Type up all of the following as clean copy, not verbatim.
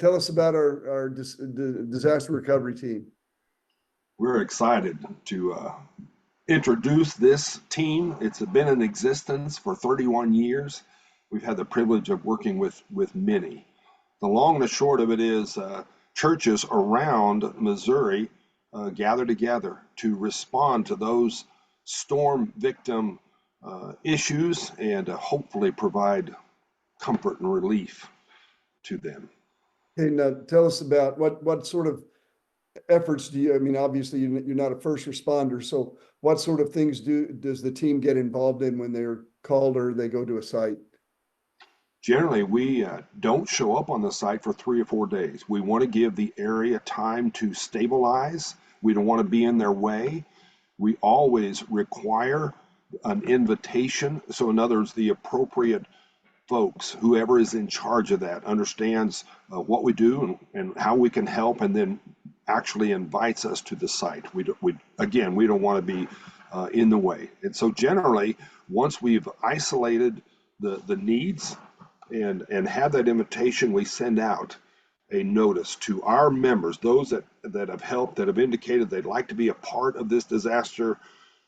tell us about our disaster recovery team. We're excited to introduce this team. It's been in existence for 31 years. We've had the privilege of working with many. The long and the short of it is churches around Missouri gather together to respond to those storm victim issues and hopefully provide comfort and relief to them. Okay, now tell us about what sort of efforts do you, I mean, obviously you're not a first responder, so what sort of things does the team get involved in when they're called or they go to a site? Generally, we don't show up on the site for 3 or 4 days. We want to give the area time to stabilize. We don't want to be in their way. We always require an invitation. So in other words, the appropriate folks, whoever is in charge of that, understands what we do and how we can help, and then actually invites us to the site. We don't want to be in the way. And so generally, once we've isolated the needs and have that invitation, we send out a notice to our members, those that have helped, that have indicated they'd like to be a part of this disaster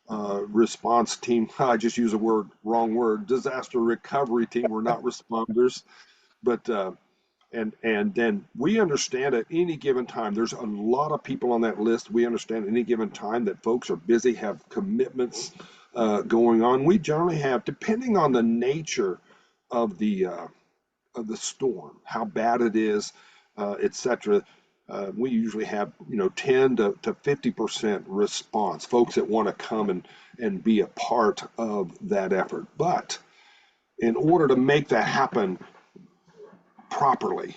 response team. I just used wrong word, disaster recovery team. We're not responders, but and then we understand at any given time, there's a lot of people on that list. We understand at any given time that folks are busy, have commitments going on. We generally have, depending on the nature of the storm, how bad it is, etc. We usually have 10 to 50% response, folks that want to come and be a part of that effort. But in order to make that happen properly,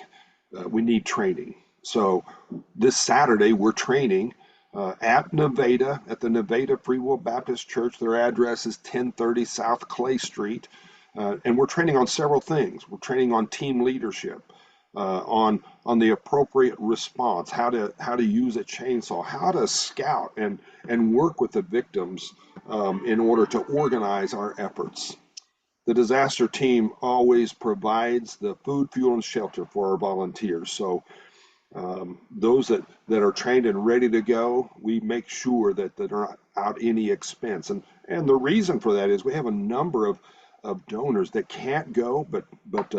we need training. So this Saturday we're training at Nevada, at the Nevada Free Will Baptist Church. Their address is 1030 South Clay Street. And we're training on several things. We're training on team leadership, on the appropriate response, how to use a chainsaw, how to scout and work with the victims in order to organize our efforts. The disaster team always provides the food, fuel, and shelter for our volunteers. So those that are trained and ready to go, we make sure that they're not out any expense. And the reason for that is we have a number of donors that can't go, but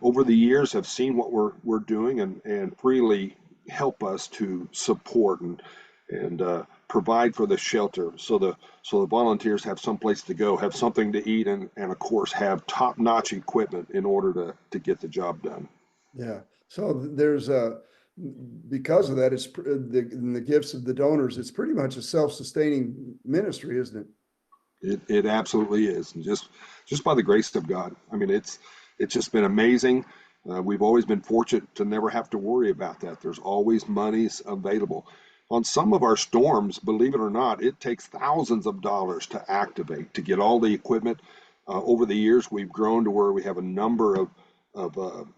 over the years have seen what we're doing and freely help us to support and provide for the shelter, so the volunteers have some place to go, have something to eat, and of course have top-notch equipment in order to get the job done. Yeah. So there's because of that, it's the gifts of the donors. It's pretty much a self-sustaining ministry, isn't it? It absolutely is, and just by the grace of God. I mean, it's just been amazing. We've always been fortunate to never have to worry about that. There's always monies available. On some of our storms, believe it or not, it takes thousands of dollars to activate, to get all the equipment. Over the years, we've grown to where we have a number of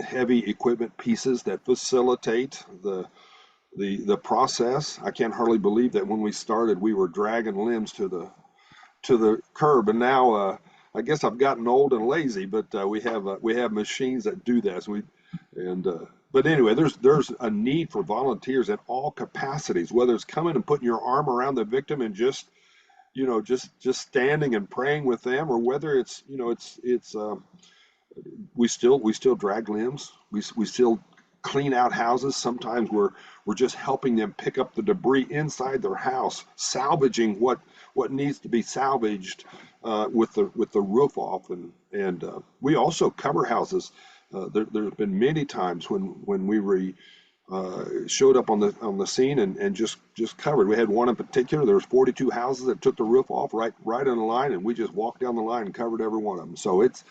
heavy equipment pieces that facilitate the process. I can't hardly believe that when we started, we were dragging limbs to the curb, and now I guess I've gotten old and lazy, but we have machines that do that. So but anyway, there's a need for volunteers at all capacities, whether it's coming and putting your arm around the victim and just standing and praying with them, or whether it's we still drag limbs, we still clean out houses. Sometimes we're just helping them pick up the debris inside their house, salvaging what needs to be salvaged with the roof off, and we also cover houses. There's been many times when we showed up on the scene and just covered. We had one in particular. There was 42 houses that took the roof off right on the line, and we just walked down the line and covered every one of them. So it's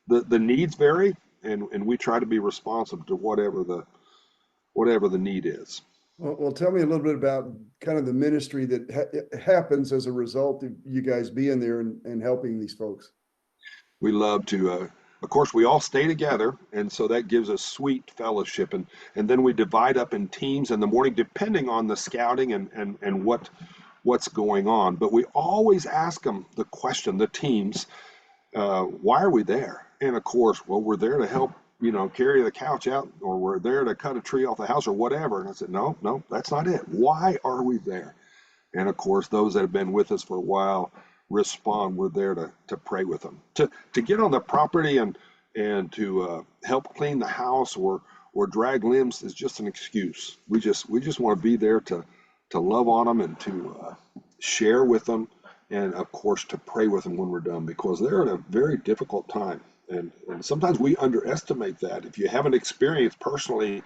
the needs vary, and we try to be responsive to whatever the need is. Well, tell me a little bit about kind of the ministry that happens as a result of you guys being there and helping these folks. We love to, of course, we all stay together, and so that gives us sweet fellowship, and then we divide up in teams in the morning, depending on the scouting and what's going on. But we always ask them the question, the teams, why are we there? And of course, well, we're there to help carry the couch out, or we're there to cut a tree off the house or whatever. And I said, no, no, that's not it. Why are we there? And of course, those that have been with us for a while respond. We're there to pray with them, to get on the property and to help clean the house or drag limbs is just an excuse. We just want to be there to love on them and to share with them, and of course to pray with them when we're done, because they're in a very difficult time. And sometimes we underestimate that. If you haven't experienced personally,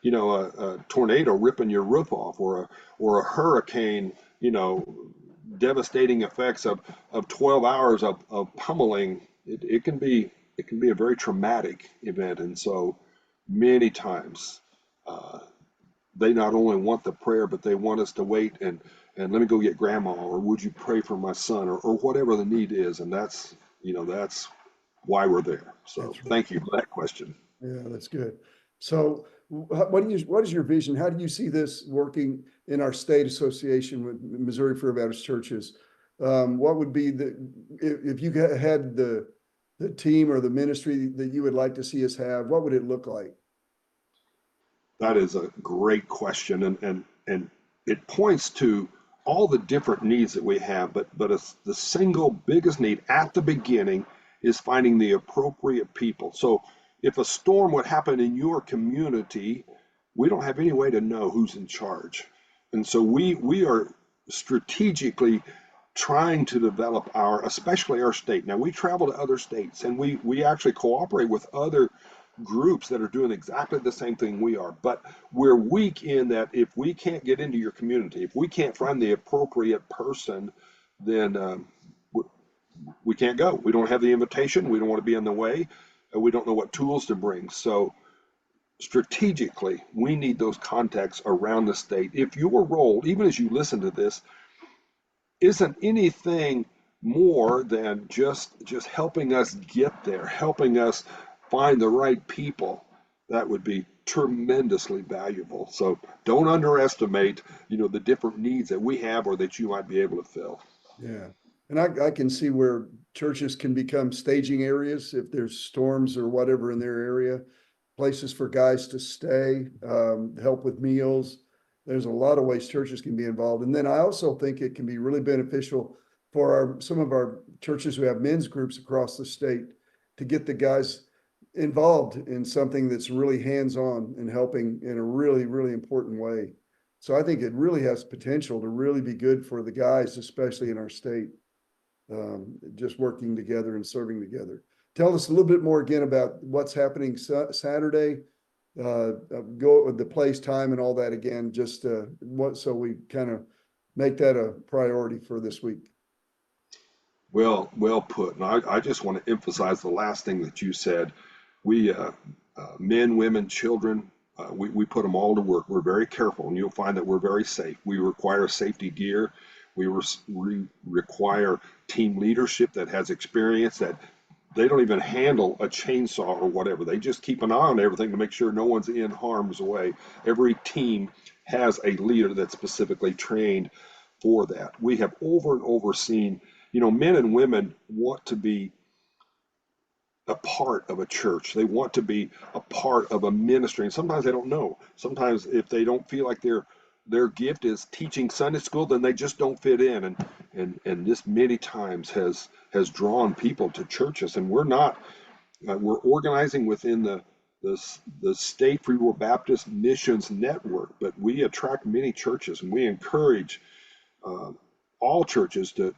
a tornado ripping your roof off, or a hurricane, devastating effects of 12 hours of pummeling, it can be a very traumatic event. And so many times they not only want the prayer, but they want us to wait and let me go get grandma, or would you pray for my son, or whatever the need is. And that's why we're there. So That's right. thank you for that question. Yeah, that's good. So what is your vision? How do you see this working in our state association with Missouri Free Baptist Churches? What would be if you had the team or the ministry that you would like to see us have, what would it look like? That is a great question, and it points to all the different needs that we have, but it's the single biggest need at the beginning is finding the appropriate people. So if a storm would happen in your community, we don't have any way to know who's in charge. And so we are strategically trying to develop especially our state. Now we travel to other states, and we actually cooperate with other groups that are doing exactly the same thing we are. But we're weak in that if we can't get into your community, if we can't find the appropriate person, then we can't go. We don't have the invitation. We don't want to be in the way. We don't know what tools to bring. So strategically, we need those contacts around the state. If your role, even as you listen to this, isn't anything more than just helping us get there, helping us find the right people, that would be tremendously valuable. So don't underestimate, the different needs that we have or that you might be able to fill. Yeah. And I can see where churches can become staging areas if there's storms or whatever in their area, places for guys to stay, help with meals. There's a lot of ways churches can be involved. And then I also think it can be really beneficial for some of our churches who have men's groups across the state to get the guys involved in something that's really hands-on and helping in a really, really important way. So I think it really has potential to really be good for the guys, especially in our state, just working together and serving together. Tell us a little bit more again about what's happening Saturday, go with the place, time, and all that again, just so we kind of make that a priority for this week. Well put. And I just want to emphasize the last thing that you said. We, men, women, children, we put them all to work. We're very careful, and you'll find that we're very safe. We require safety gear. We require team leadership that has experience, that they don't even handle a chainsaw or whatever. They just keep an eye on everything to make sure no one's in harm's way. Every team has a leader that's specifically trained for that. We have over and over seen, men and women want to be a part of a church. They want to be a part of a ministry. And sometimes they don't know. Sometimes if they don't feel like their gift is teaching Sunday school, then they just don't fit in. And this many times has drawn people to churches. And we're organizing within the State Free Will Baptist Missions Network, but we attract many churches, and we encourage all churches to,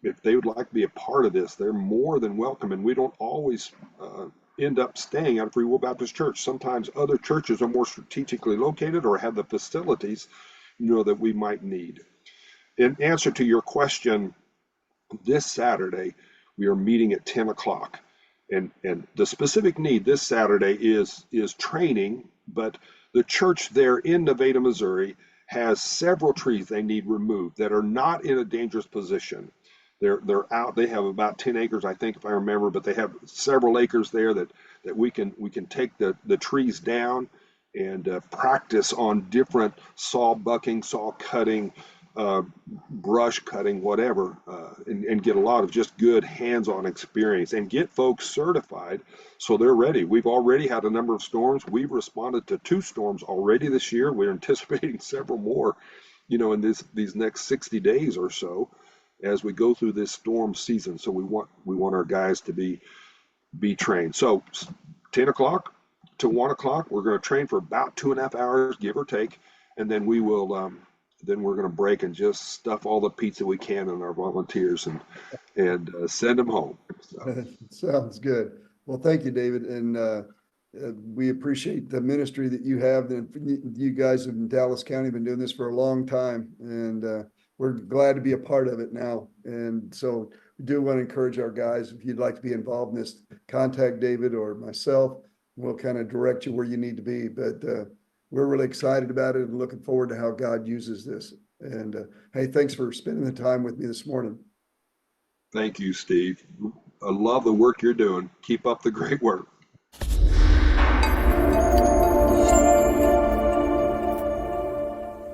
if they would like to be a part of this, they're more than welcome. And we don't always end up staying at a Free Will Baptist Church. Sometimes other churches are more strategically located or have the facilities, that we might need. In answer to your question, this Saturday, we are meeting at 10 o'clock. And the specific need this Saturday is training, but the church there in Nevada, Missouri, has several trees they need removed that are not in a dangerous position. They're out. They have about 10 acres, I think, if I remember, but they have several acres there that we can take the trees down and practice on different saw bucking, saw cutting, uh, brush cutting, whatever, and get a lot of just good hands-on experience and get folks certified so they're ready. We've already had a number of storms. We've responded to 2 storms already this year. We're anticipating several more, in these next 60 days or so as we go through this storm season. So we want our guys to be trained. So 10 o'clock to 1 o'clock, we're going to train for about 2.5 hours, give or take, and then then we're going to break and just stuff all the pizza we can in our volunteers and send them home. So, Sounds good. Well, thank you, David. And we appreciate the ministry that you have. And you guys in Dallas County have been doing this for a long time, and we're glad to be a part of it now. And so we do want to encourage our guys, if you'd like to be involved in this, contact David or myself. We'll kind of direct you where you need to be. But we're really excited about it and looking forward to how God uses this. And hey, thanks for spending the time with me this morning. thank you, Steve. I love the work you're doing. Keep up the great work.